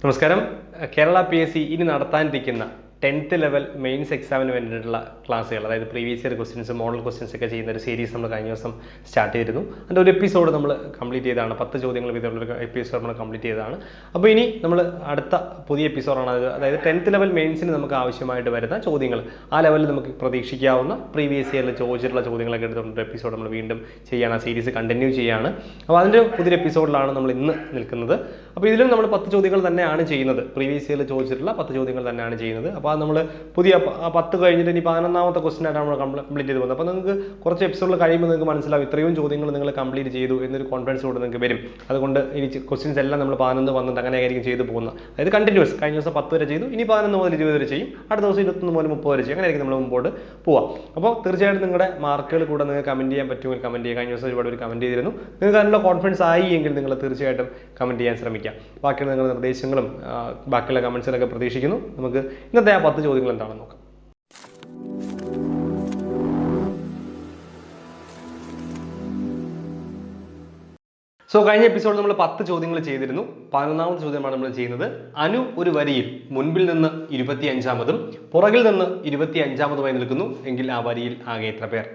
നമസ്കാരം. കേരള PSC ഇനി നടത്താനിരിക്കുന്ന 10th level mains എക്സാമിന് വേണ്ടിയിട്ടുള്ള ക്ലാസ്സുകൾ, അതായത് previous year questions, model questions ഒക്കെ ചെയ്യുന്ന ഒരു സീരീസ് നമ്മൾ കഴിഞ്ഞ ദിവസം സ്റ്റാർട്ട് ചെയ്തിരുന്നു. അതിൻ്റെ ഒരു എപ്പിസോഡ് നമ്മൾ കംപ്ലീറ്റ് ചെയ്തതാണ്. 10 ചോദ്യങ്ങൾ വീതമുള്ള എപ്പിസോഡ് നമ്മൾ കംപ്ലീറ്റ് ചെയ്തതാണ്. അപ്പോൾ ഇനി നമ്മൾ അടുത്ത പുതിയ എപ്പിസോഡാണ് അത്. അതായത് 10th ലെവൽ മെയിൻസിന് നമുക്ക് ആവശ്യമായിട്ട് വരുന്ന ചോദ്യങ്ങൾ, ആ ലെവലിൽ നമുക്ക് പ്രതീക്ഷിക്കാവുന്ന പ്രീവിയസ് ഇയറിൽ ചോദിച്ചിട്ടുള്ള ചോദ്യങ്ങളൊക്കെ എടുത്തുകൊണ്ടൊരു എപ്പിസോഡ് നമ്മൾ വീണ്ടും ചെയ്യാണ്. ആ സീരീസ് കണ്ടിന്യൂ ചെയ്യാണ്. അപ്പോൾ അതിൻ്റെ പുതിയൊരു എപ്പിസോഡിലാണ് നമ്മൾ ഇന്ന് നിൽക്കുന്നത്. അപ്പോൾ ഇതിലും നമ്മൾ 10 ചോദ്യങ്ങൾ തന്നെയാണ് ചെയ്യുന്നത്. പ്രീവിയസ് ഇയറിൽ ചോദിച്ചിട്ടുള്ള 10 ചോദ്യങ്ങൾ തന്നെയാണ് ചെയ്യുന്നത്. അപ്പോൾ നമ്മൾ പുതിയ 10 കഴിഞ്ഞിട്ട് ഇനി 11ാമത്തെ ക്വസ്റ്റ്യൻ ആയിട്ടാണ് നമ്മൾ കംപ്ലീറ്റ് ചെയ്ത് പോകുന്നത്. അപ്പോൾ നിങ്ങൾക്ക് കുറച്ച് എപ്പിസോഡിൽ കഴിയുമ്പോൾ നിങ്ങൾക്ക് മനസ്സിലാവും ഇത്രയും ചോദ്യങ്ങൾ നിങ്ങൾ കംപ്ലീറ്റ് ചെയ്തു എന്നൊരു കോൺഫിഡൻസ് കൂടെ നിങ്ങൾക്ക് വരും. അതുകൊണ്ട് ഇനി ക്വസ്റ്റ്യൻസ് എല്ലാം നമ്മൾ 11 12 അങ്ങനെയായിരിക്കും ചെയ്തു പോകുന്നത്. അതായത് കണ്ടിന്യൂസ്. കഴിഞ്ഞ ദിവസം 10 വരെ ചെയ്തു, ഇനി 11 മുതൽ 20 വരെ ചെയ്യും, അടുത്ത ദിവസം 21 മുതൽ 30 വരെ ചെയ്യും. അങ്ങനെയായിരിക്കും നമ്മൾ മുമ്പോട്ട് പോവാം. അപ്പോൾ തീർച്ചയായിട്ടും നിങ്ങളുടെ മാർക്കുകൾ കൂടെ നിങ്ങൾക്ക് കമൻറ്റ് ചെയ്യാൻ പറ്റുമെങ്കിൽ കമൻറ്റ് ചെയ്യുക. കഴിഞ്ഞ ദിവസം ഒരുപാട് ഒരു കമൻറ്റ് ചെയ്തിരുന്നു. നിങ്ങൾക്ക് അതിനുള്ള കോൺഫിഡൻസ് ആയി എങ്കിൽ നിങ്ങൾ തീർച്ചയായിട്ടും കമൻറ്റ് ചെയ്യാൻ ശ്രമിക്കാം. ബാക്കിയുള്ള നിങ്ങളുടെ നിർദ്ദേശങ്ങളും ബാക്കിയുള്ള കമൻസിലൊക്കെ പ്രതീക്ഷിക്കുന്നു. നമുക്ക് ഇന്നത്തെ ആ 10 ചോദ്യങ്ങൾ എന്താണെന്ന് നോക്കാം. കഴിഞ്ഞ എപ്പിസോഡിൽ നമ്മൾ 10 ചോദ്യങ്ങൾ ചെയ്തിരുന്നു. 11ാമത്തെ ചോദ്യമാണ് നമ്മൾ ചെയ്യുന്നത്. അനു ഒരു വരിയിൽ മുൻപിൽ നിന്ന് 25ാമതും പുറകിൽ നിന്ന് 25ാമതുമായി നിൽക്കുന്നു എങ്കിൽ ആ വരിയിൽ ആകെ എത്ര പേർ?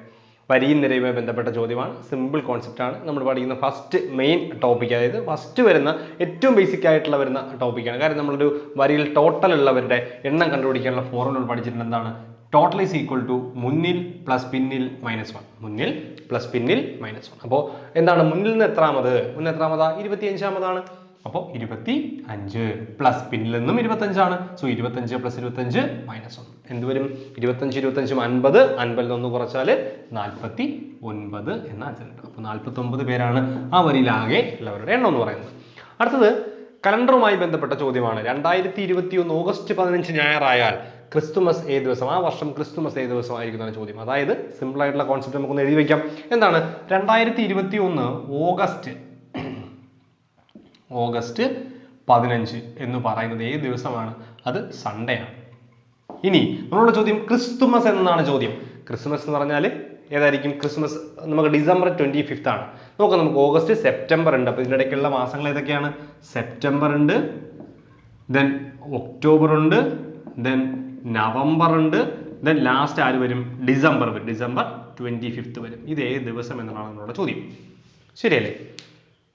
വരിയും നിരയുമായി ബന്ധപ്പെട്ട ചോദ്യമാണ്. സിമ്പിൾ കോൺസെപ്റ്റ് ആണ്. നമ്മൾ പഠിക്കുന്ന ഫസ്റ്റ് മെയിൻ ടോപ്പിക്, അതായത് ഫസ്റ്റ് വരുന്ന ഏറ്റവും ബേസിക് ആയിട്ടുള്ള വരുന്ന ടോപ്പിക്കാണ്. കാരണം നമ്മളൊരു വരിയിൽ ടോട്ടൽ ഉള്ളവരുടെ എണ്ണം കണ്ടുപിടിക്കാനുള്ള ഫോർമുല പഠിച്ചിട്ടുണ്ട്. എന്താണ്? ടോട്ടൽ ഈസ് ഈക്വൽ ടു മുന്നിൽ പ്ലസ് പിന്നിൽ -1. മുന്നിൽ പ്ലസ് പിന്നിൽ -1. അപ്പോൾ എന്താണ് മുന്നിൽ നിന്ന് എത്രാമത്? മുന്നിൽ എത്രാമതാ? 25ാമതാണ്. അപ്പോൾ 25 പ്ലസ് പിന്നിൽ നിന്നും 25ആണ്. 25 പ്ലസ് 25 -1 എന്ത് വരും? 25 25 50, 50 നിന്ന് കുറച്ചാൽ 49 എന്ന ആൻസർ കിട്ടും. അപ്പോൾ 49 പേരാണ് ആ വരിയിലാകെ ഉള്ളവരുടെ എണ്ണം എന്ന് പറയുന്നത്. അടുത്തത് കലണ്ടറുമായി ബന്ധപ്പെട്ട ചോദ്യമാണ്. 2021 ഓഗസ്റ്റ് 15 ഞായറായാൽ ക്രിസ്തുമസ് ഏത് ദിവസം? ആ വർഷം ക്രിസ്തുമസ് ഏത് ദിവസമായിരിക്കുന്നതാണ് ചോദ്യം. അതായത് സിമ്പിൾ ആയിട്ടുള്ള കോൺസെപ്റ്റ് നമുക്കൊന്ന് എഴുതി വയ്ക്കാം. എന്താണ്? 2021 ഓഗസ്റ്റ് 15 എന്ന് പറയുന്നത് ഏത് ദിവസമാണ്? അത് സൺഡേ ആണ്. ഇനി നമ്മളുടെ ചോദ്യം ക്രിസ്തുമസ് എന്നാണ് ചോദ്യം. ക്രിസ്തുമസ് എന്ന് പറഞ്ഞാൽ ഏതായിരിക്കും? ക്രിസ്മസ് നമുക്ക് ഡിസംബർ 25 ആണ്. നോക്കാം, നമുക്ക് ഓഗസ്റ്റ് സെപ്റ്റംബർ ഉണ്ട്. അപ്പോൾ ഇതിൻ്റെ ഇടയ്ക്കുള്ള മാസങ്ങൾ ഏതൊക്കെയാണ്? സെപ്റ്റംബർ ഉണ്ട്, ദെൻ ഒക്ടോബർ ഉണ്ട്, ദെൻ നവംബർ ഉണ്ട്, ദെൻ ലാസ്റ്റ് ആര് വരും? ഡിസംബർ വരും. ഡിസംബർ 25 വരും. ഇത് ഏത് ദിവസം എന്നാണ് നമ്മളുടെ ചോദ്യം. ശരിയല്ലേ?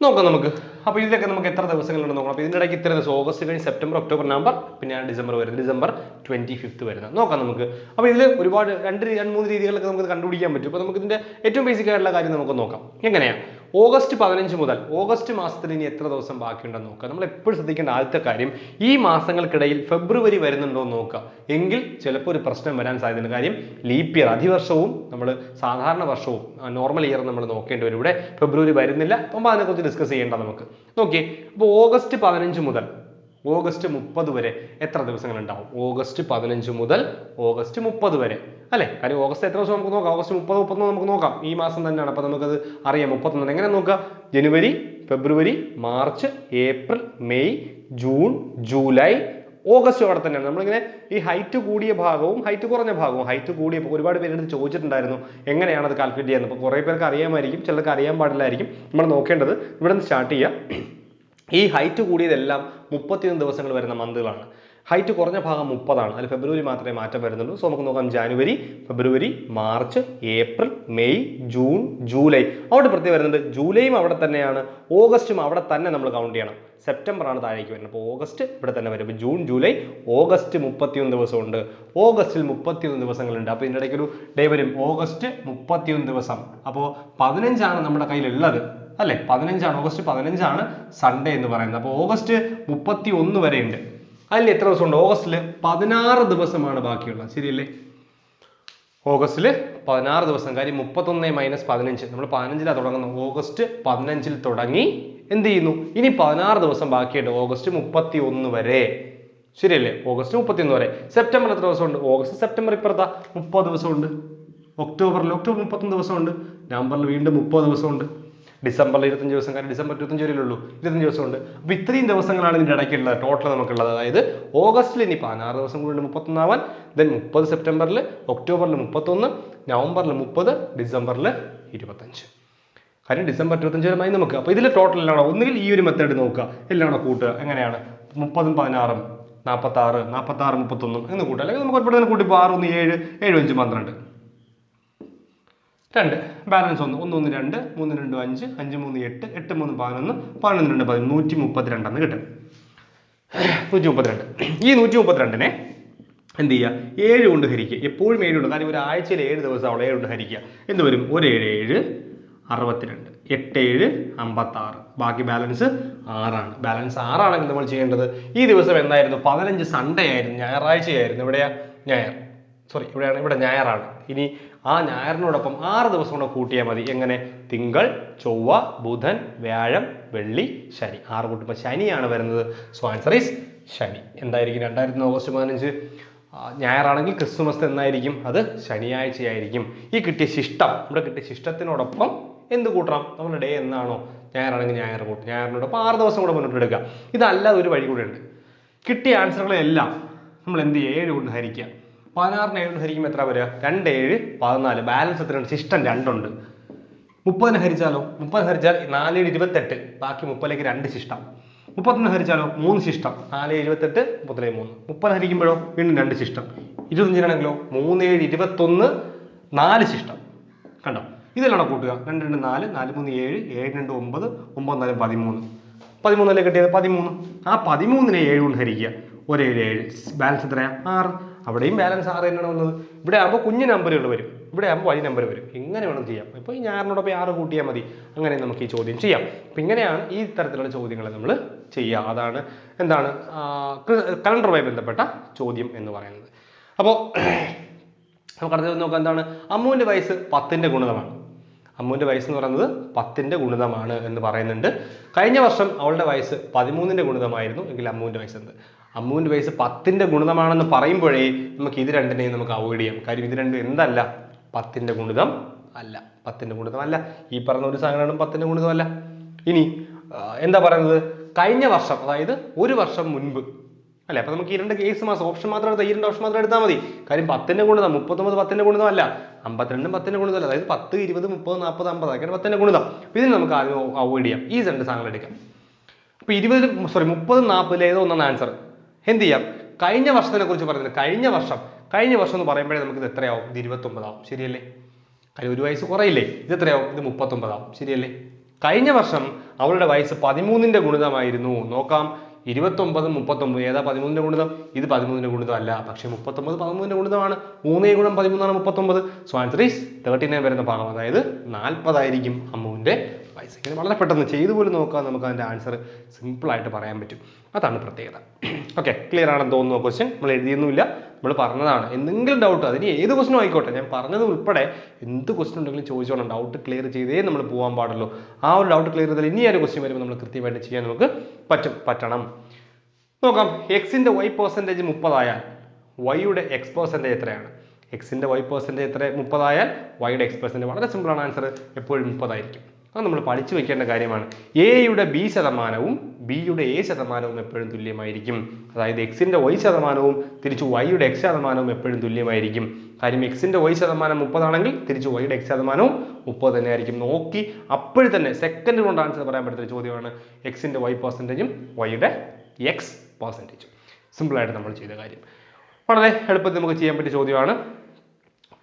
നോക്കാം നമുക്ക്. അപ്പോൾ ഇതിലൊക്കെ നമുക്ക് എത്ര ദിവസങ്ങളുണ്ട് നോക്കണം. അപ്പോൾ ഇതിൻ്റെ ഇടയ്ക്ക് ഇത്ര ദിവസം, ഓഗസ്റ്റ് കഴിഞ്ഞ് സെപ്റ്റംബർ, ഒക്ടോബർ, നവംബർ, പിന്നെ ഡിസംബർ വരുന്നത്. ഡിസംബർ 25 വരുന്നത് നോക്കാം നമുക്ക്. അപ്പോൾ ഇതിൽ ഒരുപാട് 2-3 രീതികളൊക്കെ നമുക്ക് കണ്ടുപിടിക്കാൻ പറ്റും. അപ്പോൾ നമുക്ക് ഇതിൻ്റെ ഏറ്റവും ബേസിക് ആയിട്ടുള്ള കാര്യം നമുക്ക് നോക്കാം. എങ്ങനെയാണ്? ഓഗസ്റ്റ് 15 മുതൽ ഓഗസ്റ്റ് മാസത്തിൽ ഇനി എത്ര ദിവസം ബാക്കിയുണ്ടെന്ന് നോക്കുക. നമ്മൾ എപ്പോഴും ശ്രദ്ധിക്കേണ്ട ആദ്യത്തെ കാര്യം, ഈ മാസങ്ങൾക്കിടയിൽ ഫെബ്രുവരി വരുന്നുണ്ടോ എന്ന് നോക്കുക. എങ്കിൽ ചിലപ്പോൾ ഒരു പ്രശ്നം വരാൻ സാധ്യതയുണ്ട്. കാര്യം ലീപ്പ് ഇയർ, അധിവർഷവും നമ്മൾ സാധാരണ വർഷവും നോർമൽ ഇയർ നമ്മൾ നോക്കേണ്ടി വരും. ഇവിടെ ഫെബ്രുവരി വരുന്നില്ല. അപ്പോൾ അതിനെക്കുറിച്ച് ഡിസ്കസ് ചെയ്യേണ്ട നമുക്ക്. നോക്കിയേ, അപ്പോൾ ഓഗസ്റ്റ് 15 മുതൽ ഓഗസ്റ്റ് 30 വരെ എത്ര ദിവസങ്ങൾ ഉണ്ടാവും? ഓഗസ്റ്റ് 15 മുതൽ ഓഗസ്റ്റ് 30 വരെ അല്ലെ? കാര്യം ഓഗസ്റ്റ് എത്ര ദിവസം നമുക്ക് നോക്കാം. ഓഗസ്റ്റ് 30, 31 നമുക്ക് നോക്കാം. ഈ മാസം തന്നെയാണ്. അപ്പോൾ നമുക്കത് അറിയാം. 31 എങ്ങനെ നോക്കാം? ജനുവരി, ഫെബ്രുവരി, March, April, May, June, July, August അവിടെ തന്നെയാണ്. നമ്മളിങ്ങനെ ഈ ഹൈറ്റ് കൂടിയ ഭാഗവും ഹൈറ്റ് കുറഞ്ഞ ഭാഗവും, ഹൈറ്റ് കൂടിയ ഒരുപാട് പേര് ചോദിച്ചിട്ടുണ്ടായിരുന്നു എങ്ങനെയാണ് അത് കാൽക്കുലേറ്റ് ചെയ്യുന്നത്. അപ്പോൾ കുറേ പേർക്ക് അറിയാമായിരിക്കും, ചിലർക്ക് അറിയാൻ പാടില്ലായിരിക്കും. നമ്മൾ നോക്കേണ്ടത് ഇവിടെ നിന്ന് സ്റ്റാർട്ട് ചെയ്യാം. ഈ ഹൈറ്റ് കൂടിയതെല്ലാം 31 ദിവസങ്ങൾ വരുന്ന മന്തുകളാണ്. ഹൈറ്റ് കുറഞ്ഞ ഭാഗം 30 ആണ്. അതിൽ ഫെബ്രുവരി മാത്രമേ മാറ്റം വരുന്നുള്ളൂ. സോ നമുക്ക് നോക്കാം. ജനുവരി, ഫെബ്രുവരി, March, April, May, June, July. അവിടെ പ്രത്യേകം വരുന്നുണ്ട്. ജൂലൈയും അവിടെ തന്നെയാണ്, ഓഗസ്റ്റും അവിടെ തന്നെ നമ്മൾ കൗണ്ട് ചെയ്യണം. സെപ്റ്റംബർ ആണ് താഴേക്ക് വരുന്നത്. അപ്പോൾ ഓഗസ്റ്റ് ഇവിടെ തന്നെ വരും. ജൂൺ, ജൂലൈ, ഓഗസ്റ്റ് 31 ദിവസമുണ്ട്. ഓഗസ്റ്റിൽ 31 ദിവസങ്ങളുണ്ട്. അപ്പോൾ ഇതിൻ്റെ ഇടയ്ക്ക് ഒരു ഡേ വരും, ഓഗസ്റ്റ് 31 ദിവസം. അപ്പോൾ 15 ആണ് നമ്മുടെ കയ്യിലുള്ളത് അല്ലെ? 15 ആണ്, ഓഗസ്റ്റ് 15 ആണ് സൺഡേ എന്ന് പറയുന്നത്. അപ്പോൾ ഓഗസ്റ്റ് 31 വരെ ഉണ്ട്. അതിൽ എത്ര ദിവസമുണ്ട്? ഓഗസ്റ്റിൽ 16 ദിവസമാണ് ബാക്കിയുള്ളത്. ശരിയല്ലേ? ഓഗസ്റ്റിൽ 16 ദിവസം. കാര്യം 31 - 15, നമ്മൾ 15ലാണ് തുടങ്ങുന്നത്. ഓഗസ്റ്റ് 15 തുടങ്ങി എന്ത് ചെയ്യുന്നു? ഇനി 16 ദിവസം ബാക്കിയുണ്ട് ഓഗസ്റ്റ് 31 വരെ. ശരിയല്ലേ? ഓഗസ്റ്റ് 31 വരെ. സെപ്റ്റംബർ എത്ര ദിവസമുണ്ട്? ഓഗസ്റ്റ് സെപ്റ്റംബർ ഇപ്പുറത്താ 30 ദിവസമുണ്ട്. ഒക്ടോബർ 31 ദിവസമുണ്ട്. നവംബറിൽ വീണ്ടും 30 ദിവസമുണ്ട്. ഡിസംബറിൽ 25 ദിവസം. കാരണം ഡിസംബർ 25 വരെ ഉള്ളൂ. 25 ദിവസമുണ്ട്. അപ്പോൾ ഇത്രയും ദിവസങ്ങളാണ് ഇതിൻ്റെ ഇടയ്ക്കുള്ളത് ടോട്ടൽ നമുക്കുള്ളത്. അതായത് ഓഗസ്റ്റിൽ ഇനി 16 ദിവസം കൂടി 31 ആവാൻ, ദെൻ 30 സെപ്റ്റംബറിൽ, ഒക്ടോബറിൽ 31, നവംബറിൽ 30, ഡിസംബറിൽ 25. കാര്യം ഡിസംബർ 25 വരെ നമുക്ക്. അപ്പോൾ ഇതിൽ ടോട്ടൽ എല്ലാം ഒന്നുകിൽ ഈ ഒരു മെത്തേഡ് നോക്കുക, എല്ലാം കൂട്ടുക. എങ്ങനെയാണ്? 30 16 46 46 31 എന്ന് കൂട്ടാം. അല്ലെങ്കിൽ നമുക്ക് ഒരുപാട് തന്നെ കൂട്ടിപ്പോൾ 6 1 7 7 5 12 2 ബാലൻസ് 1 1 1 2 3 2 5 5 3 8 8 3 11 11 2 10 132 എന്ന് കിട്ടും. 132. ഈ 132നെ എന്ത് ചെയ്യുക? 7 കൊണ്ട് ഹരിക്കുക. എപ്പോഴും 7 ഉണ്ട്, കാരണം ഒരാഴ്ചയിൽ 7 ദിവസം അവൾ 7 കൊണ്ട് ഹരിക്കുക. എന്ത് വരും? 1 7 7 62, 8 7 56, ബാക്കി ബാലൻസ് 6 ആണ്. ബാലൻസ് 6 ആണെങ്കിൽ നമ്മൾ ചെയ്യേണ്ടത്, ഈ ദിവസം എന്തായിരുന്നു? 15 സൺഡേ ആയിരുന്നു, ഞായറാഴ്ചയായിരുന്നു. ഇവിടെയാ ഞായർ, സോറി ഇവിടെ ഞായറാണ്. ഇനി ആ ഞായറിനോടൊപ്പം 6 ദിവസം കൂടെ കൂട്ടിയാൽ മതി. എങ്ങനെ? തിങ്കൾ, ചൊവ്വ, ബുധൻ, വ്യാഴം, വെള്ളി, ശനി. 6 കൂട്ടുമ്പോൾ ശനിയാണ് വരുന്നത്. സോ ആൻസർ ഈസ് ശനി. എന്തായിരിക്കും? 2000 ഓഗസ്റ്റ് 15 ഞായറാണെങ്കിൽ ക്രിസ്തുമസ് എന്നായിരിക്കും? അത് ശനിയാഴ്ചയായിരിക്കും. ഈ കിട്ടിയ ശിഷ്ടം, ഇവിടെ കിട്ടിയ ശിഷ്ടത്തിനോടൊപ്പം എന്ത് കൂട്ടണം? നമ്മുടെ ഡേ എന്നാണോ? ഞായറാണെങ്കിൽ ഞായർ കൂട്ടും. ഞായറിനോടൊപ്പം 6 ദിവസം കൂടെ മുന്നോട്ട് എടുക്കുക. ഇതല്ലാതെ ഒരു വഴി കൂടെ ഉണ്ട്. കിട്ടിയ ആൻസറുകളെല്ലാം നമ്മൾ എന്ത് ചെയ്യുക? 7 കൊണ്ട് ഹരിക്കുക. 16 7 കൊണ്ട് ഹരിക്കുമ്പോൾ എത്ര വരിക? 2 7 14. ബാലൻസ് എത്രയുണ്ട്? ശിഷ്ടം 2 ഉണ്ട്. 30 ഹരിച്ചാലോ? 30 ഹരിച്ചാൽ 4 7 28, ബാക്കി 30ലേക്ക് 2 ശിഷ്ടം. 31 ഹരിച്ചാലോ? 3 ശിഷ്ടം. 4 28, 30 3. 30 ഹരിക്കുമ്പോഴോ വീണ്ടും 2 ശിഷ്ടം. 25 3 7 21, 4 ശിഷ്ടം. കണ്ടോ? ഇതെല്ലാം കൂട്ടുക. 2 2 4, 4 3 7, 7 2 9, 9 4 13. 13 കിട്ടിയത് 13. ആ 13നെ 7 കൊണ്ട് ഹരിക്കുക. 1 7 7, ബാലൻസ് എത്രയാ? 6. അവിടെയും ബാലൻസ് 6 തന്നെയാണ് വന്നത്. ഇവിടെ ആകുമ്പോൾ കുഞ്ഞു നമ്പറുകൾ വരും, ഇവിടെ ആകുമ്പോൾ വലിയ നമ്പർ വരും. എങ്ങനെ വേണം ചെയ്യാം? ഇപ്പോൾ ഈ ഞായറിനോടൊപ്പം 6 കൂട്ടിയാൽ മതി. അങ്ങനെ നമുക്ക് ഈ ചോദ്യം ചെയ്യാം. അപ്പം ഇങ്ങനെയാണ് ഈ തരത്തിലുള്ള ചോദ്യങ്ങളെ നമ്മൾ ചെയ്യുക. അതാണ് എന്താണ് കലണ്ടറുമായി ബന്ധപ്പെട്ട ചോദ്യം എന്ന് പറയുന്നത്. അപ്പോൾ നമുക്ക് അടുത്തത് നോക്കാം. എന്താണ്? അമ്മുവിൻ്റെ വയസ്സ് 10ന്റെ ഗുണിതമാണ്. അമ്മുവിൻ്റെ വയസ്സ് എന്ന് പറയുന്നത് 10ന്റെ ഗുണിതമാണ് എന്ന് പറയുന്നുണ്ട്. കഴിഞ്ഞ വർഷം അവളുടെ വയസ്സ് 13ന്റെ ഗുണിതമായിരുന്നു എങ്കിൽ അമ്മുവിൻ്റെ വയസ്സ് എന്ത്? അമ്മുവിൻ്റെ വയസ്സ് 10ന്റെ ഗുണിതമാണെന്ന് പറയുമ്പോഴേ നമുക്ക് ഇത് രണ്ടിനെയും നമുക്ക് അവോയ്ഡ് ചെയ്യാം. കാര്യം ഇത് രണ്ടും എന്തല്ല? 10ന്റെ ഗുണിതം അല്ല. 10ന്റെ ഗുണിതം അല്ല. ഈ പറഞ്ഞ ഒരു സാധനങ്ങളും 10ന്റെ ഗുണിതം അല്ല. ഇനി എന്താ പറയുന്നത്? കഴിഞ്ഞ വർഷം, അതായത് ഒരു വർഷം മുൻപ് അല്ലെ? അപ്പൊ നമുക്ക് ഈ 2 കേസ് മാസം ഓപ്ഷൻ മാത്രം എടുത്താൽ, ഈ 2 ഓപ്ഷൻ മാത്രം എടുത്താൽ മതി. കാര്യം 10ന്റെ ഗുണിതം 39 10ന്റെ ഗുണിതം അല്ല, 52 10ന്റെ ഗുണിതം അല്ല. അതായത് 10 20 30 40 50 അങ്ങനെ 10ന്റെ ഗുണിതം. ഇതിന് നമുക്ക് ആദ്യം അവോയ്ഡ് ചെയ്യാം. ഈ 2 സാധനങ്ങൾ എടുക്കാം. അപ്പൊ 30 40 ഏതോ ഒന്നാണ് ആൻസർ. എന്ത് ചെയ്യാം? കഴിഞ്ഞ വർഷത്തിനെ കുറിച്ച് പറയുന്നത്. കഴിഞ്ഞ വർഷം എന്ന് പറയുമ്പോഴേ നമുക്ക് ഇത് എത്രയാവും? ഇത് 29 ആവും. ശരിയല്ലേ? കാര്യം ഒരു വയസ്സ് കുറയില്ലേ? ഇത് എത്രയാവും? ഇത് 39 ആവും. ശരിയല്ലേ? കഴിഞ്ഞ വർഷം അവളുടെ വയസ്സ് 13ന്റെ ഗുണിതമായിരുന്നു. നോക്കാം, 29 39 ഏതാ 13ന്റെ ഗുണിതം? ഇത് 13ന്റെ ഗുണിതം അല്ല, പക്ഷെ 39 13ന്റെ ഗുണിതമാണ്. 3 ഗുണം 13 ആണ് 39. സോ ആൻസർ ഈസ് 39 വരുന്ന ഭാഗം, അതായത് 40 ആയിരിക്കും അമ്മുവിന്റെ വയസ്സ്. ഇങ്ങനെ വളരെ പെട്ടെന്ന് ചെയ്തു പോലും നോക്കാം, നമുക്ക് അതിന്റെ ആൻസർ സിമ്പിൾ ആയിട്ട് പറയാൻ പറ്റും. അതാണ് പ്രത്യേകത. ഓക്കെ, ക്ലിയർ ആണെന്ന് തോന്നുന്നു. ക്വസ്റ്റ്യൻ നമ്മൾ എഴുതിയൊന്നുമില്ല, നമ്മൾ പറഞ്ഞതാണ്. എന്തെങ്കിലും ഡൗട്ട്, അതിന് ഏത് ക്വസ്റ്റ്യനും ആയിക്കോട്ടെ, ഞാൻ പറഞ്ഞത് ഉൾപ്പെടെ എന്ത് ക്വസ്റ്റ്യൻ ഉണ്ടെങ്കിലും ചോദിച്ചോണം. ഡൗട്ട് ക്ലിയർ ചെയ്തേ നമ്മൾ പോകാൻ പാടുള്ളൂ. ആ ഒരു ഡൗട്ട് ക്ലിയർ ചെയ്താൽ ഇനി ഒരു ക്വസ്റ്റ്യൻ വരുമ്പോൾ നമ്മൾ കൃത്യമായിട്ട് ചെയ്യാൻ നമുക്ക് പറ്റണം. നോക്കാം, എക്സിന്റെ y പെർസെൻറ്റേജ് 30 ആയാൽ വൈയുടെ എക്സ് പെർസെൻറ്റേജ് എത്രയാണ്? എക്സിന്റെ y പെർസെൻറ്റേജ് എത്ര? 30 ആയാൽ വൈയുടെ എക്സ് പെർസെൻറ്റേജ് വളരെ സിമ്പിൾ ആണ്. ആൻസർ എപ്പോഴും 30 ആയിരിക്കും. അത് നമ്മൾ പഠിച്ചു വെക്കേണ്ട കാര്യമാണ്. എയുടെ ബി ശതമാനവും ബിയുടെ എ ശതമാനവും എപ്പോഴും തുല്യമായിരിക്കും. അതായത് എക്സിന്റെ y ശതമാനവും തിരിച്ചു വൈയുടെ എക്സ് ശതമാനവും എപ്പോഴും തുല്യമായിരിക്കും. കാര്യം എക്സിന്റെ y ശതമാനം 30 ആണെങ്കിൽ തിരിച്ചു വൈയുടെ എക്സ് ശതമാനവും 30 തന്നെ ആയിരിക്കും. നോക്കി അപ്പോഴും തന്നെ സെക്കൻഡ് കൊണ്ട് ആൻസർ പറയാൻ പറ്റുന്ന ചോദ്യമാണ് എക്സിന്റെ y പെർസെൻറ്റേജും വൈയുടെ എക്സ് പെർസെൻറ്റേജും. സിമ്പിളായിട്ട് നമ്മൾ ചെയ്ത കാര്യം. വളരെ എളുപ്പത്തിൽ നമുക്ക് ചെയ്യാൻ പറ്റിയ ചോദ്യമാണ്.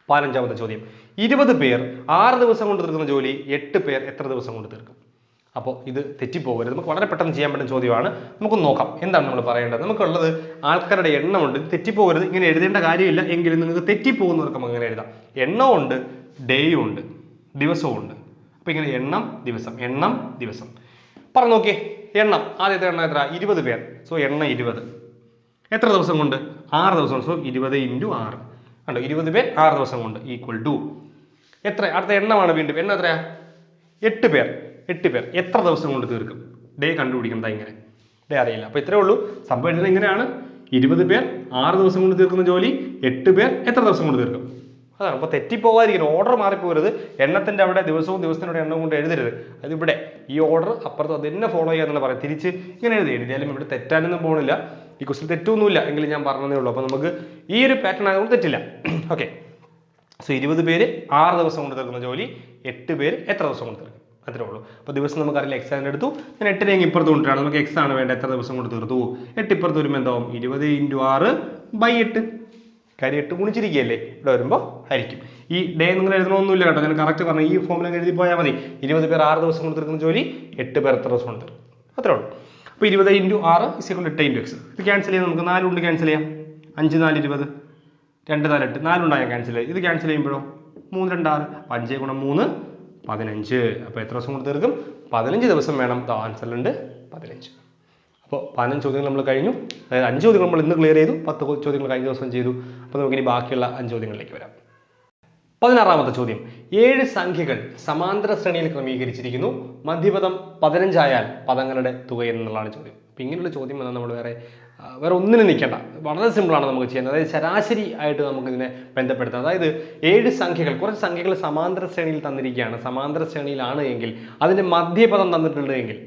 15ാമത്തെ ചോദ്യം. 20 പേർ 6 ദിവസം കൊണ്ട് തീർക്കുന്ന ജോലി 8 പേർ എത്ര ദിവസം കൊണ്ട് തീർക്കും? അപ്പോൾ ഇത് തെറ്റിപ്പോകരുത്. നമുക്ക് വളരെ പെട്ടെന്ന് ചെയ്യാൻ പറ്റുന്ന ചോദ്യമാണ്. നമുക്ക് നോക്കാം എന്താണ് നമ്മൾ പറയേണ്ടത്. നമുക്കുള്ളത് ആൾക്കാരുടെ എണ്ണമുണ്ട്. തെറ്റിപ്പോകരുത്. ഇങ്ങനെ എഴുതേണ്ട കാര്യമില്ല. എങ്കിലും നിങ്ങൾക്ക് തെറ്റിപ്പോകുന്നവർക്ക് അങ്ങനെ എഴുതാം. എണ്ണമുണ്ട്, ഡേയും ഉണ്ട്, ദിവസവും ഉണ്ട്. അപ്പൊ ഇങ്ങനെ എണ്ണം ദിവസം പറഞ്ഞു നോക്കിയേ. എണ്ണം, ആദ്യത്തെ എണ്ണം എത്ര? 20 പേർ. സോ എണ്ണം 20 എത്ര ദിവസം കൊണ്ട്? 6 ദിവസം. സോ 20 × 6 കണ്ടോ? 20 പേർ 6 ദിവസം കൊണ്ട് ഈക്വൽ ടു എത്ര? അടുത്ത എണ്ണമാണ് വീണ്ടും. എണ്ണം എത്രയാ? 8 പേർ. 8 പേർ എത്ര ദിവസം കൊണ്ട് തീർക്കും? ഡേ കണ്ടുപിടിക്കുന്നത് ഇങ്ങനെ. ഡേ അറിയില്ല. അപ്പൊ ഇത്രേ ഉള്ളൂ. സംഭവം എഴുതുന്നത് ഇങ്ങനെയാണ്. 20 പേർ 6 ദിവസം കൊണ്ട് തീർക്കുന്ന ജോലി 8 പേർ എത്ര ദിവസം കൊണ്ട് തീർക്കും? അതാണ്. അപ്പൊ തെറ്റിപ്പോകാതിരിക്കണം. ഓർഡർ മാറിപ്പോകരുത്. എണ്ണത്തിന്റെ അവിടെ ദിവസത്തിനോട് എണ്ണം കൊണ്ട് എഴുതരുത്. അത് ഇവിടെ ഈ ഓർഡർ അപ്പുറത്ത് അത് തന്നെ ഫോളോ ചെയ്യാന്നുള്ള പറയാം. തിരിച്ച് ഇങ്ങനെ എഴുതിയാലും ഇവിടെ തെറ്റാനൊന്നും പോകുന്നില്ല. ഈ ക്വസ്റ്റ്യൻ തെറ്റൊന്നുമില്ല എങ്കിലും ഞാൻ പറഞ്ഞതേ ഉള്ളൂ. അപ്പൊ നമുക്ക് ഈ ഒരു പാറ്റേൺ ആയതുകൊണ്ട് തെറ്റില്ല. ഓക്കെ. സോ 20 പേര് 6 ദിവസം കൊണ്ട് തീർക്കുന്ന ജോലി 8 പേര് എത്ര ദിവസം കൊണ്ട് തീർക്കും? അത്രേ ഉള്ളൂ. അപ്പോൾ ദിവസം നമുക്കറിയില്ല, എക്സ് ആൻഡ് എടുത്തു, ഞാൻ 8 ഇപ്പുറത്ത് കൊണ്ടിട്ടാണ്, നമുക്ക് എക്സ് ആണ് വേണ്ട, എത്ര ദിവസം കൊണ്ട് തീർത്തു? 8 ഇപ്പുറത്ത് വരുമ്പോൾ എന്താവും? 20 × 6/8. കാര്യം 8 ഗുണിച്ചിരിക്കുകയല്ലേ, ഇവിടെ വരുമ്പോൾ ഹരിക്കും. ഈ ഡേ നിങ്ങൾ എഴുതണമെന്നില്ല കേട്ടോ, ഞാൻ കറക്റ്റ് പറഞ്ഞു, ഈ ഫോമിൽ എഴുതി പോയാൽ മതി. 20 പേർ 6 ദിവസം കൊണ്ട് തീർക്കുന്ന ജോലി 8 പേർ എത്ര ദിവസം കൊണ്ട്? അത്രേ ഉള്ളൂ. അപ്പോൾ 20 × 6 = 8 × x. ഇത് ക്യാൻസൽ ചെയ്യാം, നമുക്ക് 4 കൊണ്ട് ക്യാൻസൽ ചെയ്യാം. 5 × 4 = 20, 2 × 4 8, 4 ഉണ്ടായാൽ ക്യാൻസൽ ചെയ്യാം. ഇത് ക്യാൻസൽ ചെയ്യുമ്പോഴോ 3 × 2 6, 5 × 3 15. അപ്പോൾ എത്ര ദിവസം കൊണ്ട് തീർക്കും? 15 ദിവസം വേണം. ആൻസറിലുണ്ട് 15. അപ്പോൾ 15 ചോദ്യങ്ങൾ നമ്മൾ കഴിഞ്ഞു. അതായത് 5 ചോദ്യങ്ങൾ നമ്മൾ ഇന്ന് ക്ലിയർ ചെയ്തു, 10 ചോദ്യങ്ങൾ കഴിഞ്ഞ ദിവസം ചെയ്തു. അപ്പോൾ നമുക്കിനി ബാക്കിയുള്ള 5 ചോദ്യങ്ങളിലേക്ക് വരാം. 16ാമത്തെ ചോദ്യം, 7 സംഖ്യകൾ സമാന്തര ശ്രേണിയിൽ ക്രമീകരിച്ചിരിക്കുന്നു. മധ്യപദം 15 ആയാൽ പദങ്ങളുടെ തുക എന്നുള്ളതാണ് ചോദ്യം. അപ്പം ഇങ്ങനെയുള്ള ചോദ്യം വന്നാൽ നമ്മൾ വേറെ ഒന്നിനും നിൽക്കേണ്ട, വളരെ സിമ്പിളാണ് നമുക്ക് ചെയ്യുന്നത്. അതായത് ശരാശരി ആയിട്ട് നമുക്ക് ഇതിനെ ബന്ധപ്പെടുത്താം. അതായത് 7 സംഖ്യകൾ, കുറച്ച് സംഖ്യകൾ സമാന്തര ശ്രേണിയിൽ തന്നിരിക്കുകയാണ്. സമാന്തര ശ്രേണിയിലാണ് എങ്കിൽ അതിൻ്റെ മധ്യപദം തന്നിട്ടുണ്ട് എങ്കിൽ,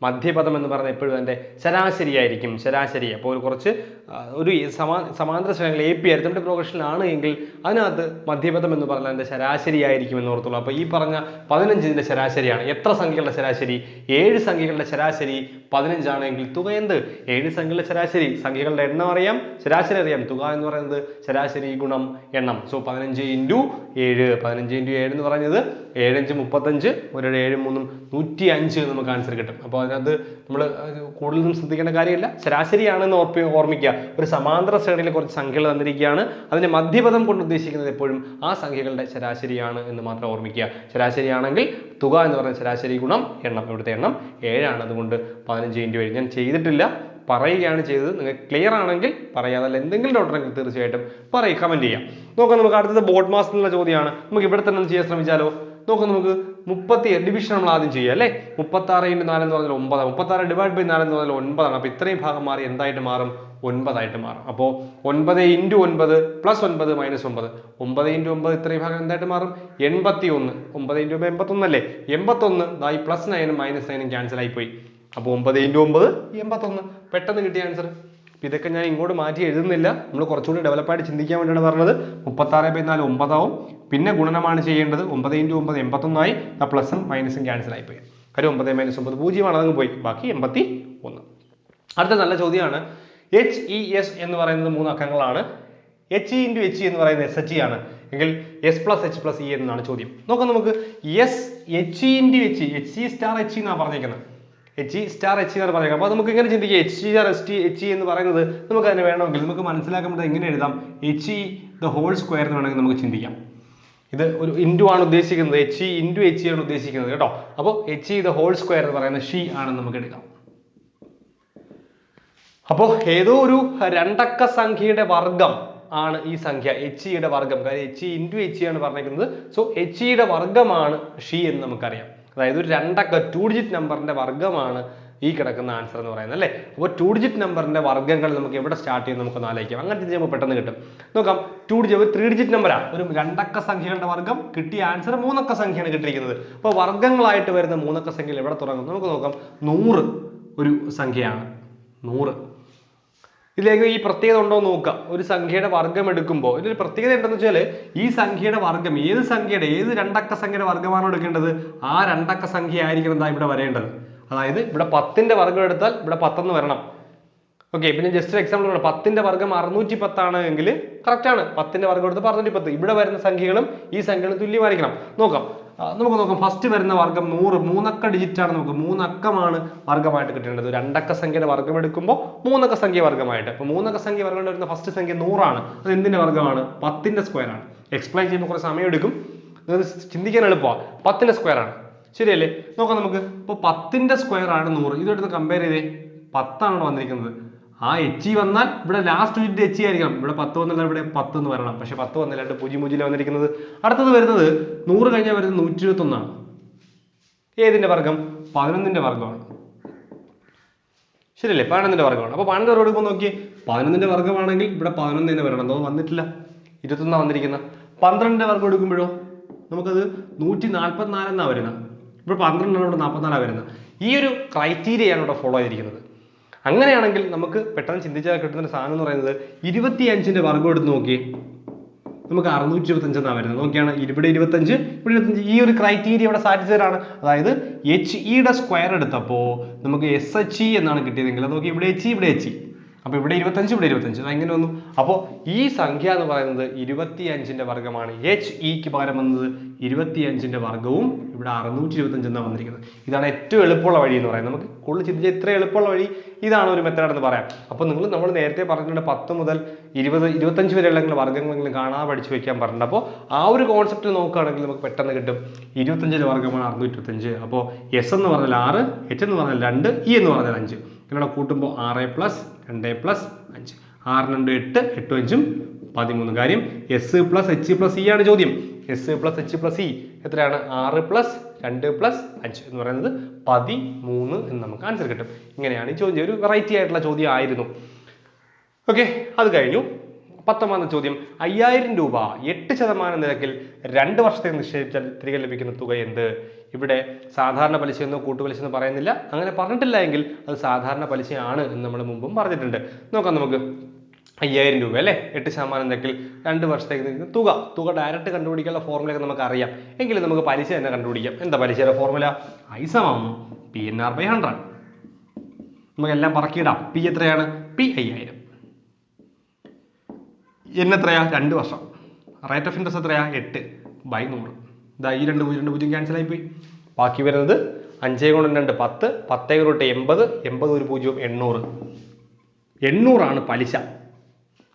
മധ്യപദം എന്ന് പറയുന്നത് എപ്പോഴും അതിൻ്റെ ശരാശരി ആയിരിക്കും. ശരാശരി അപ്പോൾ കുറച്ച് ഒരു സമാന്തര ശ്രേണികൾ AP അരിത്തമെറ്റിക് പ്രോഗ്രഷനിലാണ് എങ്കിൽ അതിനകത്ത് മധ്യപദം എന്ന് പറഞ്ഞാൽ അതിൻ്റെ ശരാശരി ആയിരിക്കും എന്ന് ഓർത്തുള്ളൂ. അപ്പോൾ ഈ പറഞ്ഞ 15 ശരാശരിയാണ്. എത്ര സംഖ്യകളുടെ ശരാശരി? 7 സംഖ്യകളുടെ ശരാശരി 15 ആണെങ്കിൽ തുക എന്ത്? 7 സംഖ്യകളുടെ ശരാശരി, സംഖ്യകളുടെ എണ്ണം അറിയാം, ശരാശരി അറിയാം, തുക എന്ന് പറയുന്നത് ശരാശരി ഗുണം എണ്ണം. സോ 15 × 7, 15 × 7 എന്ന് പറയുന്നത് 7 × 5 35, 1 7 3 105 നമുക്ക് ആൻസർ കിട്ടും. അപ്പോൾ അതിനകത്ത് നമ്മൾ കൂടുതലൊന്നും ശ്രദ്ധിക്കേണ്ട കാര്യമില്ല, ശരാശരിയാണെന്ന് ഓർമ്മിക്കുക. ഒരു സമാന്തര ശ്രേണിയിൽ കുറച്ച് സംഖ്യകൾ തന്നിരിക്കുകയാണ്, അതിന്റെ മധ്യപദം കൊണ്ട് ഉദ്ദേശിക്കുന്നത് എപ്പോഴും ആ സംഖ്യകളുടെ ശരാശരിയാണ് എന്ന് മാത്രം ഓർമ്മിക്കുക. ശരാശരിയാണെങ്കിൽ തുക എന്ന് പറയുന്നത് ശരാശരി ഗുണം എണ്ണം. ഇവിടുത്തെ എണ്ണം 7 ആണ്, അതുകൊണ്ട് 15 × 7. ഞാൻ ചെയ്തിട്ടില്ല, പറയുകയാണ് ചെയ്തത്. നിങ്ങൾ ക്ലിയർ ആണെങ്കിൽ പറയാം, അതല്ല എന്തെങ്കിലും ഡൗട്ട് ഉണ്ടെങ്കിൽ തീർച്ചയായിട്ടും പറയും, കമന്റ് ചെയ്യാം. നോക്കാം, നമുക്ക് അടുത്തത് ബോർഡ് മാസ് എന്നുള്ള ചോദ്യമാണ്. നമുക്ക് ഇവിടെ തന്നെ ചെയ്യാൻ ശ്രമിച്ചാലോ? നോക്കാം, നമുക്ക് 30 ഡിവിഷൻ നമ്മൾ ആദ്യം ചെയ്യാം അല്ലേ. 36 × 4 എന്ന് പറഞ്ഞാൽ 9, 36 / 4 എന്ന് പറഞ്ഞാൽ 9 ആണ്. അപ്പോൾ ഇത്രയും ഭാഗം മാറി എന്തായിട്ട് മാറും? 9 ആയിട്ട് മാറും. അപ്പോൾ 9 × 9 + 9 - 9, 9 × 9 ഇത്രയും ഭാഗം എന്തായിട്ട് മാറും? 81. 9 × 9 81 അല്ലേ. 81 ദായി +9 ഉം -9 ക്യാൻസൽ ആയി പോയി. അപ്പോൾ 9 × 9 81. പെട്ടെന്ന് കിട്ടിയ ആൻസർ. ഇതൊക്കെ ഞാൻ ഇങ്ങോട്ട് മാറ്റി എഴുതുന്നില്ല, നമ്മൾ കുറച്ചുകൂടി ഡെവലപ്പായിട്ട് ചിന്തിക്കാൻ വേണ്ടിയാണ് പറഞ്ഞത്. 36 / 4 9 ആവും, പിന്നെ ഗുണനമാണ് ചെയ്യേണ്ടത്. 9 × 9 81 ആയി, പ്ലസും മൈനസും ക്യാൻസൽ ആയി പോയി. കാര്യം 9 - 9 0 ആണ്, അതങ്ങ് പോയി, ബാക്കി 81. അടുത്ത നല്ല ചോദ്യമാണ്. HES എന്ന് പറയുന്നത് 3 അക്കങ്ങളാണ്. HE × HE എന്ന് പറയുന്നത് SHE ആണ് എങ്കിൽ S + H + E എന്നാണ് ചോദ്യം. നോക്കാം, നമുക്ക് HE × HE, HE*HE എന്നാണ് പറഞ്ഞേക്കുന്നത്. HE*HE എന്നാണ് പറയുന്നത്. അപ്പോൾ നമുക്ക് ഇങ്ങനെ ചിന്തിക്കുക, HE എന്ന് പറയുന്നത് നമുക്ക് അതിനെ വേണമെങ്കിൽ നമുക്ക് മനസ്സിലാക്കാൻ പറ്റുന്നത് എങ്ങനെ എഴുതാം? HE² എന്ന് വേണമെങ്കിൽ നമുക്ക് ചിന്തിക്കാം. ഇത് ഒരു ഇൻറ്റു ആണ് ഉദ്ദേശിക്കുന്നത്, HE × HE ആണ് ഉദ്ദേശിക്കുന്നത് കേട്ടോ. അപ്പോൾ HE² എന്ന് പറയുന്നത് ഷീ ആണെന്ന് നമുക്ക് എടുക്കാം. അപ്പോൾ ഏതോ ഒരു 2 അക്ക സംഖ്യയുടെ വർഗം ആണ് ഈ സംഖ്യ, HE വർഗം. കാര്യം HE × HE ആണ് പറഞ്ഞേക്കുന്നത്. സോ HE വർഗമാണ് ഷീ എന്ന് നമുക്കറിയാം. അതായത് ഒരു 2 അക്ക 2 ഡിജിറ്റ് നമ്പറിന്റെ വർഗമാണ് ഈ കിടക്കുന്ന ആൻസർ എന്ന് പറയുന്നത് അല്ലേ. അപ്പോൾ 2 ഡിജിറ്റ് നമ്പറിന്റെ വർഗ്ഗങ്ങൾ നമുക്ക് എവിടെ സ്റ്റാർട്ട് ചെയ്യും നമുക്ക് ആലോചിക്കാം. അങ്ങനെ ചെയ്യുമ്പോൾ പെട്ടെന്ന് കിട്ടും. നോക്കാം, 2 ഡിജിറ്റ് ഒരു 3 ഡിജിറ്റ് നമ്പറാ, ഒരു 2 അക്ക സംഖ്യകളുടെ വർഗ്ഗം, കിട്ടിയ ആൻസർ 3 അക്ക സംഖ്യയാണ് കിട്ടിയിരിക്കുന്നത്. അപ്പോൾ വർഗ്ഗങ്ങളായിട്ട് വരുന്ന 3 അക്ക സംഖ്യകൾ എവിടെ തുടങ്ങും? നമുക്ക് നോക്കാം, 100 ഒരു സംഖ്യയാണ്. 100 ഇതിലേക്ക് ഈ പ്രത്യേകത ഉണ്ടോ എന്ന് നോക്കാം. ഒരു സംഖ്യയുടെ വർഗ്ഗം എടുക്കുമ്പോൾ ഇതിലൊരു പ്രത്യേകത ഉണ്ടെന്ന് വെച്ചാൽ ഈ സംഖ്യയുടെ വർഗ്ഗം ഏത് 2 അക്ക സംഖ്യയുടെ വർഗ്ഗമാണോ എടുക്കേണ്ടത് ആ 2 അക്ക സംഖ്യ ആയിരിക്കണം എന്താ ഇവിടെ വരേണ്ടത്. അതായത് ഇവിടെ 10ന്റെ വർഗ്ഗം എടുത്താൽ ഇവിടെ 10 എന്ന് വരണം. ഓക്കെ, പിന്നെ ജസ്റ്റ് എക്സാമ്പിൾ പറയാം. 10ന്റെ വർഗ്ഗം 610 ആണ് എങ്കിൽ കറക്റ്റ് ആണ്. 10ന്റെ വർഗ്ഗം എടുത്ത് 610. ഇവിടെ വരുന്ന സംഖ്യകളും ഈ സംഖ്യകളും തുല്യമായിരിക്കണം. നമുക്ക് നോക്കാം. ഫസ്റ്റ് വരുന്ന വർഗ്ഗം 100, 3 അക്ക ഡിജിറ്റ് ആണ്. നമുക്ക് 3 അക്കമാണ് വർഗ്ഗമായിട്ട് കിട്ടേണ്ടത്. 2 അക്ക സംഖ്യയുടെ വർഗ്ഗം എടുക്കുമ്പോൾ 3 അക്ക സംഖ്യ വർഗ്ഗമായിട്ട്. അപ്പോൾ 3 അക്ക സംഖ്യ വർഗ്ഗം വരുന്ന ഫസ്റ്റ് സംഖ്യ 100 ആണ്. അത് എന്തിന്റെ വർഗ്ഗമാണ്? 10ന്റെ സ്ക്വയർ ആണ്. എക്സ്പ്ലെയിൻ ചെയ്യുമ്പോൾ കുറച്ച് സമയം എടുക്കും, ചിന്തിക്കാൻ എളുപ്പമാണ്. 10ന്റെ സ്ക്വയർ ആണ്, ശരിയല്ലേ? നോക്കാം നമുക്ക്. ഇപ്പോൾ 10ന്റെ സ്ക്വയർ ആണ് 100. ഇതെടുത്ത് കമ്പയർ ചെയ്തേ, 10 ആണ് വന്നിരിക്കുന്നത്. ആ HE വന്നാൽ ഇവിടെ ലാസ്റ്റ് ഡിജിറ്റ് HE ആയിരിക്കണം. ഇവിടെ 10 വന്നാൽ ഇവിടെ 10 എന്ന് വരണം. പക്ഷെ 10 വന്നില്ല, 2 0 വന്നിരിക്കുന്നത്. അടുത്തത് വരുന്നത് 100 കഴിഞ്ഞാൽ വരുന്നത് 121 ആണ്. ഏതിന്റെ വർഗ്ഗം? 11ന്റെ വർഗ്ഗമാണ്, ശരിയല്ലേ? 11ന്റെ വർഗ്ഗമാണ്. അപ്പോൾ 11 വർഗ്ഗം എടുക്കുമ്പോൾ നോക്കി, 11ന്റെ വർഗ്ഗമാണെങ്കിൽ ഇവിടെ 11 തന്നെ വരണം. എന്തോ വന്നിട്ടില്ല, 21 വന്നിരിക്കുന്നത്. 12ന്റെ വർഗ്ഗം എടുക്കുമ്പോഴോ നമുക്കത് 144 എന്നാണ് വരുന്നത്. ഇവിടെ 12 ഇവിടെ 44 വരുന്നത്. ഈ ഒരു ക്രൈറ്റീരിയയാണ് ഇവിടെ ഫോളോ ചെയ്തിരിക്കുന്നത്. അങ്ങനെയാണെങ്കിൽ നമുക്ക് പെട്ടെന്ന് ചിന്തിച്ചാൽ കിട്ടുന്ന സാധനം എന്ന് പറയുന്നത് 25ന്റെ വർഗ്ഗം എടുത്ത് നോക്കി. നമുക്ക് 625 എന്നാണ് വരുന്നത്. നോക്കിയാണ് ഇവിടെ 25, ഇവിടെ 25. ഈ ഒരു ക്രൈറ്റീരിയ ഇവിടെ സാറ്റിസ്ഫൈഡ് ആണ്. അതായത് HE സ്ക്വയർ എടുത്തപ്പോൾ നമുക്ക് SHE എന്നാണ് കിട്ടിയതെങ്കിൽ നോക്കി ഇവിടെ HE ഇവിടെ HE. അപ്പോൾ ഇവിടെ 25 ഇവിടെ 25. അതെങ്ങനെ വന്നു? അപ്പോൾ ഈ സംഖ്യ എന്ന് പറയുന്നത് 25ന്റെ വർഗ്ഗമാണ്. HEക്ക് പകരം വന്നത് 25ന്റെ വർഗ്ഗവും ഇവിടെ 625 എന്നാണ് വന്നിരിക്കുന്നത്. ഇതാണ് ഏറ്റവും എളുപ്പമുള്ള വഴി എന്ന് പറയുന്നത്. നമുക്ക് കൂടുതൽ ചിന്തിച്ച ഇത്ര എളുപ്പമുള്ള വഴി ഇതാണ് ഒരു മെത്തേഡ് എന്ന് പറയാം. അപ്പോൾ നമ്മൾ നേരത്തെ പറഞ്ഞിട്ടുണ്ട് 10 മുതൽ 20 25 വരെയുള്ള വർഗ്ഗങ്ങളെങ്കിലും കാണാതെ പഠിച്ചു വെക്കാൻ പറഞ്ഞിട്ടുണ്ട്. അപ്പോൾ ആ ഒരു കോൺസെപ്റ്റ് നോക്കുകയാണെങ്കിൽ നമുക്ക് പെട്ടെന്ന് കിട്ടും. 25ന്റെ വർഗ്ഗമാണ് 625. അപ്പോൾ S എന്ന് പറഞ്ഞാൽ 6, H എന്ന് പറഞ്ഞാൽ 2, E എന്ന് പറഞ്ഞാൽ 5. ഇവിടെ കൂട്ടുമ്പോൾ 6 + 2 + 5. 6 2 8, 8 5 13. കാര്യം S + H + E ആണ് ചോദ്യം. S + H + E എത്രയാണ്? 6 + 2 + 5 എന്ന് പറയുന്നത് 13 എന്ന് നമുക്ക് ആൻസർ കിട്ടും. ഇങ്ങനെയാണ് ഈ ചോദ്യം. ഒരു വെറൈറ്റി ആയിട്ടുള്ള ചോദ്യം ആയിരുന്നു. ഓക്കെ, അത് കഴിഞ്ഞു. 19ാമത്തെ ചോദ്യം, 5000 രൂപ 8% നിരക്കിൽ 2 വർഷത്തേക്ക് നിക്ഷേപിച്ചാൽ തിരികെ ലഭിക്കുന്ന തുക എന്ത്? ഇവിടെ സാധാരണ പലിശയെന്നോ കൂട്ടുപലിശ എന്ന് പറയുന്നില്ല. അങ്ങനെ പറഞ്ഞിട്ടില്ല എങ്കിൽ അത് സാധാരണ പലിശയാണ് എന്ന് നമ്മൾ മുമ്പും പറഞ്ഞിട്ടുണ്ട്. നോക്കാം നമുക്ക്. 5000 രൂപ അല്ലേ, 8% നിരക്കിൽ 2 വർഷത്തേക്ക് നിൽക്കുന്ന തുക ഡയറക്റ്റ് കണ്ടുപിടിക്കാനുള്ള ഫോർമുലയൊക്കെ നമുക്ക് അറിയാം. എങ്കിലും നമുക്ക് പലിശ തന്നെ കണ്ടുപിടിക്കാം. എന്താ പലിശയുടെ ഫോർമുല? I = PNR/100. നമുക്കെല്ലാം പറക്കിയിടാം. P എത്രയാണ്? P 5000. N എത്രയാ? 2 വർഷം. റേറ്റ് ഓഫ് ഇൻട്രസ്റ്റ് എത്രയാ? 8/100. ഇതാ ഈ 2 0 ക്യാൻസൽ ആയിപ്പോയി. ബാക്കി വരുന്നത് 5 × 2 10, 10 × 80, 80 ഒരു 0 800. 800 ആണ് പലിശ.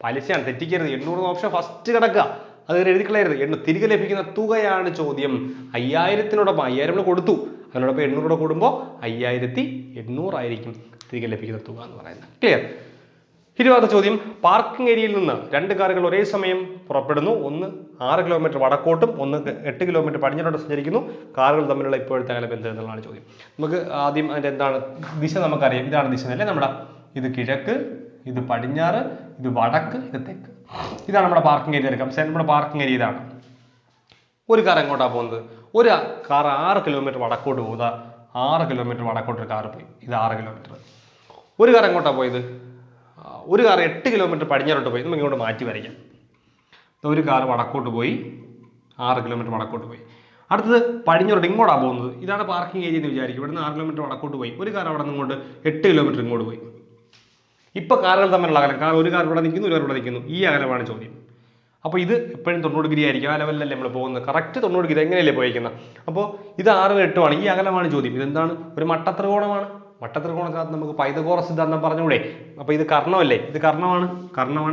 പലിശയാണ്, തെറ്റിക്കരുത്. 800 ഓപ്ഷൻ ഫസ്റ്റ് കിടക്കുക, അത് എഴുതി കളയരുത്. തിരികെ ലഭിക്കുന്ന തുകയാണ് ചോദ്യം. 5000-നോടൊപ്പം 5000 കൊടുത്തു, അതിനോടൊപ്പം 800 കൂടുമ്പോൾ 5800 ആയിരിക്കും തിരികെ ലഭിക്കുന്ന തുക എന്ന് പറയുന്നത്. ക്ലിയർ? 20ാമത്തെ ചോദ്യം, പാർക്കിംഗ് ഏരിയയിൽ നിന്ന് 2 കാറുകൾ ഒരേ സമയം പുറപ്പെടുന്നു. ഒന്ന് 6 കിലോമീറ്റർ വടക്കോട്ടും ഒന്ന് 8 കിലോമീറ്റർ പടിഞ്ഞാറോട്ടും സഞ്ചരിക്കുന്നു. കാറുകൾ തമ്മിലുള്ള ഇപ്പോഴത്തെ അകലം എന്ത് എന്നുള്ളതാണ് ചോദ്യം. നമുക്ക് ആദ്യം അതിന്റെ എന്താണ് ദിശ നമുക്കറിയാം. ഇതാണ് ദിശ അല്ലേ നമ്മുടെ. ഇത് കിഴക്ക്, ഇത് പടിഞ്ഞാറ്, ഇത് വടക്ക്, ഇത് തെക്ക്. ഇതാണ് നമ്മുടെ പാർക്കിംഗ് ഏരിയ. എടുക്കാം. നമ്മുടെ പാർക്കിംഗ് ഏരിയ ഇതാണ്. ഒരു കാർ എങ്ങോട്ടാണ് പോകുന്നത്? ഒരു കാർ 6 കിലോമീറ്റർ വടക്കോട്ട് പോകുക. 6 കിലോമീറ്റർ വടക്കോട്ട് ഒരു കാർ പോയി. ഇത് 6 കിലോമീറ്റർ. ഒരു കാർ എങ്ങോട്ടാണ് പോയത്? ഒരു കാർ 8 കിലോമീറ്റർ പടിഞ്ഞാറോട്ട് പോയി. നമുക്ക് ഇങ്ങോട്ട് മാറ്റി വരയ്ക്കാം. ഒരു കാർ വടക്കോട്ട് പോയി, 6 കിലോമീറ്റർ വടക്കോട്ട് പോയി. അടുത്തത് പടിഞ്ഞാറോട്ട് ഇങ്ങോട്ടാണ് പോകുന്നത്. ഇതാണ് പാർക്കിംഗ് ഏരിയ എന്ന് വിചാരിക്കും. ഇവിടുന്ന് 6 കിലോമീറ്റർ വടക്കോട്ട് പോയി. ഒരു കാർ അവിടെ നിന്ന് ഇങ്ങോട്ട് 8 കിലോമീറ്റർ ഇങ്ങോട്ട് പോയി. ഇപ്പൊ കാറുകൾ തമ്മിലുള്ള അകലം, ഒരു കാർ ഇവിടെ നിൽക്കുന്നു, ഒരു കാർ ഇവിടെ നിൽക്കുന്നു. ഈ അകലമാണ് ചോദ്യം. അപ്പോൾ ഇത് എപ്പോഴും 90 ഡിഗ്രി ആയിരിക്കും. ആ ലെവലിലല്ലേ നമ്മൾ പോകുന്നത്. കറക്റ്റ് 90 ഡിഗ്രി എങ്ങനെയല്ലേ പോയിരിക്കുന്നത്? അപ്പോൾ ഇത് 6 8 ആണ്. ഈ അകലമാണ് ചോദ്യം. ഇതെന്താണ്? ഒരു മട്ടത്രികോണമാണ്. മട്ടത്രികോണത്തിനകത്ത് നമുക്ക് പൈതഗോറസ് സിദ്ധാന്തം പറഞ്ഞൂടെ? അപ്പോൾ ഇത് കർണമല്ലേ? ഇത് കർണമാണ്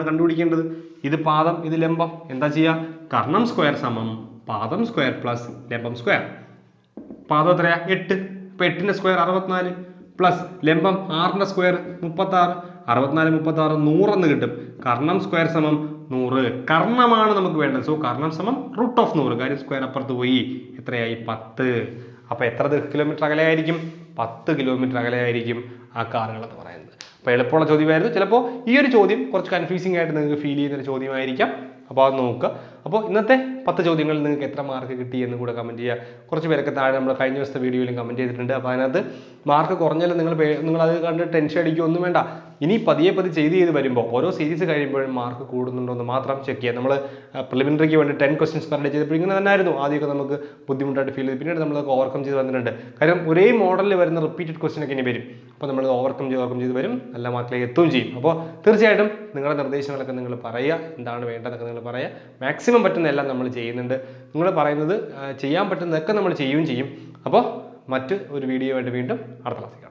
കണ്ടുപിടിക്കേണ്ടത്. ഇത് പാദം, ഇത് ലംബം. എന്താ ചെയ്യുക? കർണം സ്ക്വയർ സമം പാദം സ്ക്വയർ പ്ലസ് ലംബം സ്ക്വയർ. പാദം എത്രയാ? 8. ഇപ്പൊ 8ന്റെ സ്ക്വയർ 64 പ്ലസ് ലംബം 6ന്റെ സ്ക്വയർ 36. 64 36 100 എന്ന് കിട്ടും. കർണം സ്ക്വയർ സമം 100. കർണമാണ് നമുക്ക് വേണ്ടത്. സോ കർണം സമം √100. കാര്യം സ്ക്വയർ അപ്പുറത്ത് പോയി. എത്രയായി? 10. അപ്പൊ എത്ര കിലോമീറ്റർ അകലെയായിരിക്കും? 10 കിലോമീറ്റർ അകലെയായിരിക്കും ആ കാറുകൾ എന്ന് പറയുന്നത്. അപ്പോൾ എളുപ്പമുള്ള ചോദ്യമായിരുന്നു. ചിലപ്പോൾ ഈ ഒരു ചോദ്യം കുറച്ച് കൺഫ്യൂസിംഗ് ആയിട്ട് നിങ്ങൾക്ക് ഫീൽ ചെയ്യുന്ന ഒരു ചോദ്യമായിരിക്കാം. അപ്പോൾ അത് നോക്കുക. അപ്പോൾ ഇന്നത്തെ 10 ചോദ്യങ്ങളിൽ നിങ്ങൾക്ക് എത്ര മാർക്ക് കിട്ടി എന്ന് കൂടെ കമൻറ്റ് ചെയ്യുക. കുറച്ച് പേരൊക്കെ താഴെ നമ്മൾ കഴിഞ്ഞ ദിവസത്തെ വീഡിയോയിലും കമൻറ്റ് ചെയ്തിട്ടുണ്ട്. അപ്പോൾ അതിനകത്ത് മാർക്ക് കുറഞ്ഞാലും നിങ്ങൾ അത് കണ്ട് ടെൻഷൻ അടിക്കുകയൊന്നും വേണ്ട. ഇനി പതിയെ ചെയ്ത് വരുമ്പോൾ ഓരോ സീരീസ് കഴിയുമ്പോഴും മാർക്ക് കൂടുന്നുണ്ടോ എന്ന് മാത്രം ചെക്ക് ചെയ്യുക. നമ്മൾ പ്രിലിമിനറിക്ക് വേണ്ടി 10 ക്വസ്റ്റ്യൻസ് പെർ ഡേ ചെയ്തപ്പോൾ ഇങ്ങനെ തന്നെ ആയിരുന്നു. ആദ്യമൊക്കെ നമുക്ക് ബുദ്ധിമുട്ടായിട്ട് ഫീൽ ചെയ്തു. പിന്നീട് നമ്മളൊക്കെ ഓവർകം ചെയ്ത് വന്നിട്ടുണ്ട്. കാര്യം ഒരേ മോഡലിൽ വരുന്ന റിപ്പീറ്റഡ് ക്വസ്റ്റ്യൻ ഒക്കെ ഇനി വരും. അപ്പോൾ നമ്മൾ ഓവർകം ചെയ്ത് വരും, നല്ല മാർക്കിലേക്ക് എത്തുകയും ചെയ്യും. അപ്പോൾ തീർച്ചയായിട്ടും നിങ്ങളുടെ നിർദ്ദേശങ്ങളൊക്കെ നിങ്ങൾ പറയുക, എന്താണ് വേണ്ടതൊക്കെ നിങ്ങൾ പറയുക. മാക്സിമം പറ്റുന്ന എല്ലാം നമ്മൾ ചെയ്യുന്നുണ്ട്. നിങ്ങൾ പറയുന്നത് ചെയ്യാൻ പറ്റുന്നതൊക്കെ നമ്മൾ ചെയ്യുകയും ചെയ്യും. അപ്പോൾ മറ്റ് ഒരു വീഡിയോ ആയിട്ട് വീണ്ടും അടുത്ത ക്ലാസ്സിൽ കാണാം.